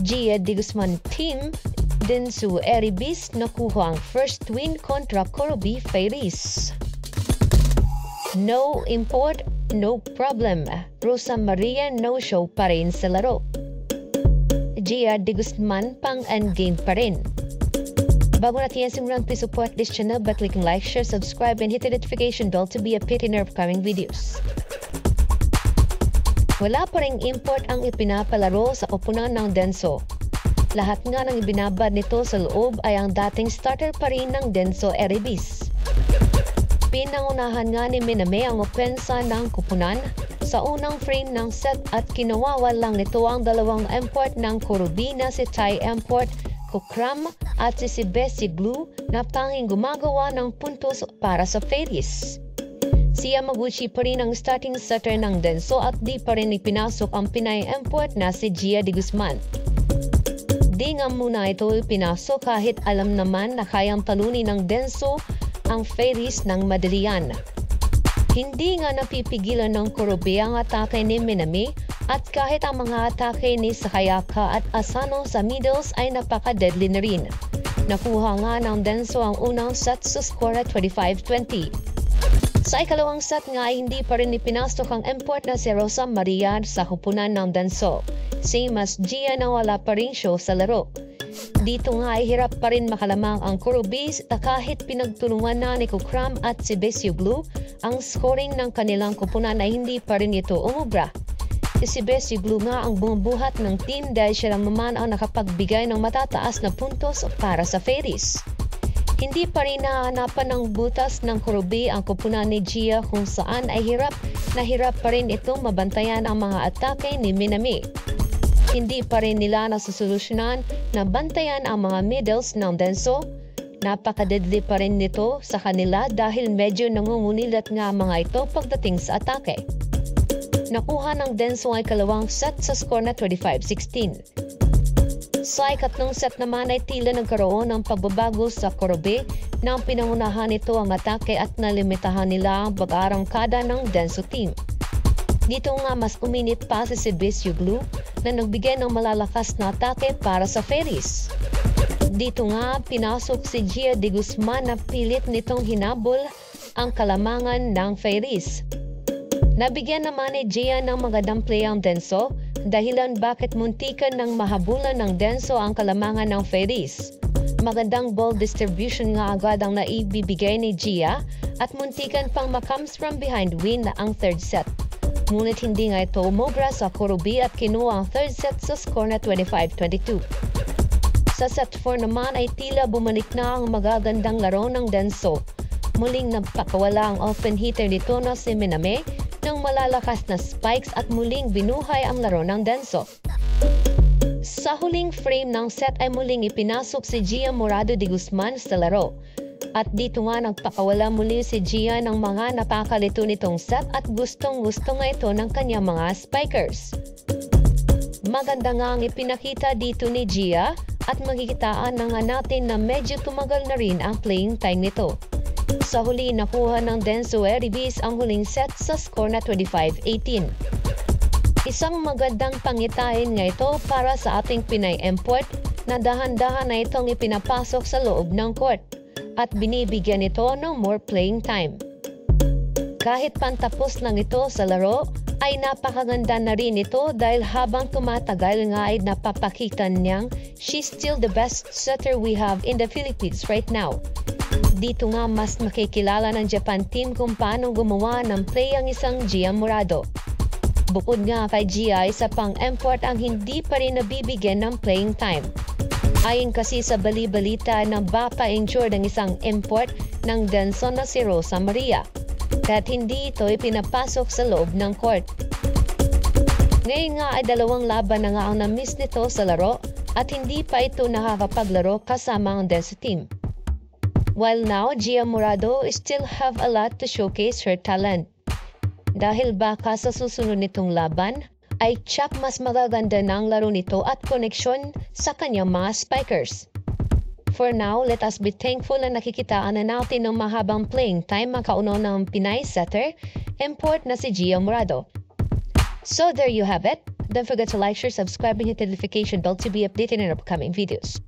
Gia de Guzman team Denso Eribis nakuha ang first win kontra Corbie Fairies. No import, no problem. Rosa Maria no-show pa rin sa laro. Gia de Guzman pang endgame pa rin. Bago natin yan simulan, please support this channel by clicking like, share, subscribe, and hit the notification bell to be updated in our upcoming videos. Wala pa ring import ang ipinapalaro sa koponan ng Denso. Lahat nga ng ibinabad nito sa loob ay ang dating starter pa rin ng Denso Eribis. Pinangunahan nga ni Miname ang opensa ng koponan sa unang frame ng set at kinawawa lang nito ang dalawang import ng Corbie na si Thai Import, Kukram at si Bessie Blue na tanging gumagawa ng puntos para sa Fairies. Si Yamaguchi pa rin ang starting setter ng Denso at di pa rin ipinasok ang Pinay import na si Gia de Guzman. Di nga muna ito ipinasok kahit alam naman na kayang talunin ng Denso ang Fairies ng madalian. Hindi nga napipigilan ng Corbie ang atake ni Minami at kahit ang mga atake ni Sakayaka at Asano sa middles ay napaka-deadly na rin. Nakuha nga ng Denso ang unang set sa score at 25-20. Sa ikalawang set nga ay hindi pa rin ipinasok ang import na si Rosa Maria sa koponan ng Denso. Same as Gia na wala pa rin show sa laro. Dito nga ay hirap pa rin makalamang ang Corbie kahit pinagtulungan na ni Kukram at si Bessie Blue ang scoring ng kanilang koponan ay hindi pa rin ito umubra. Si Bessie Blue nga ang bumubuhat ng team dahil siya lang naman ang nakapagbigay ng matataas na puntos para sa Fairies. Hindi pa rin nahanapan ng butas ng Corbie ang koponan ni Gia kung saan ay hirap pa rin itong mabantayan ang mga atake ni Minami. Hindi pa rin nila nasusolusyonan na bantayan ang mga middles ng Denso. Napaka-deadly pa rin nito sa kanila dahil medyo nangungulilat nga mga ito pagdating sa atake. Nakuha ng Denso ay kalawang set sa score na 25-16. Sa ikatlong set naman ay tila nagkaroon ng pagbabago sa Corbie nang pinangunahan nito ang atake at nalimitahan nila ang pag-arangkada ng Denso team. Dito nga mas uminit pa si Bessie Blue na nagbigay ng malalakas na atake para sa Fairies. Dito nga pinasok si Gia de Guzman na pilit nitong hinabol ang kalamangan ng Fairies. Nabigyan naman ni Gia ng magandang play ang Denso dahilan bakit muntikan ng mahabulan ng Denso ang kalamangan ng Fairies. Magandang ball distribution nga agad ang naibibigay ni Gia at muntikan pang ma-comes from behind win na ang third set. Ngunit hindi nga ito umobra sa Corbie at kinuha ang third set sa score na 25-22. Sa set 4 naman ay tila bumalik na ang magagandang laro ng Denso. Muling nagpakawala ang open hitter nito na si Miname ng malalakas na spikes at muling binuhay ang laro ng Denso. Sa huling frame ng set ay muling ipinasok si Gia Morado de Guzman sa laro. At dito nga nagpakawala muli si Gia ng mga napakalito nitong set at gustong-gusto nga ito ng kanyang mga spikers. Maganda nga ang ipinakita dito ni Gia at magigitaan na nga natin na medyo tumagal na rin ang playing time nito. Sa huli nakuha ng Denso Eribis ang huling set sa score na 25-18. Isang magandang pangitain nga ito para sa ating Pinay import na dahan-dahan na itong ipinapasok sa loob ng court at binibigyan ito ng more playing time. Kahit pantapos lang ito sa laro, ay napakaganda na rin ito dahil habang tumatagal nga ay napapakita niyang she's still the best setter we have in the Philippines right now. Dito nga mas makikilala ng Japan team kung paano gumawa ng play ang isang Gia Morado. Bukod nga kay Gia, isa pang import ang hindi pa rin nabibigyan ng playing time. Ayon kasi sa bali-balita na bapa-injured ang isang import ng Denso na si Rosa Maria, kaya't hindi ito ipinapasok sa loob ng court. Ngayon nga ay dalawang laban na nga ang na-miss nito sa laro at hindi pa ito nakakapaglaro kasama ang Denso team. While now, Gia Morado still have a lot to showcase her talent. Dahil baka sa susunod nitong laban, ay tsak mas magaganda na ang laro nito at koneksyon sa kanyang mga spikers. For now, let us be thankful na nakikitaan na natin ng mahabang playing time ang kauno ng Pinay setter, import na si Gia Morado. So there you have it. Don't forget to like, share, subscribe, and hit the notification bell to be updated in upcoming videos.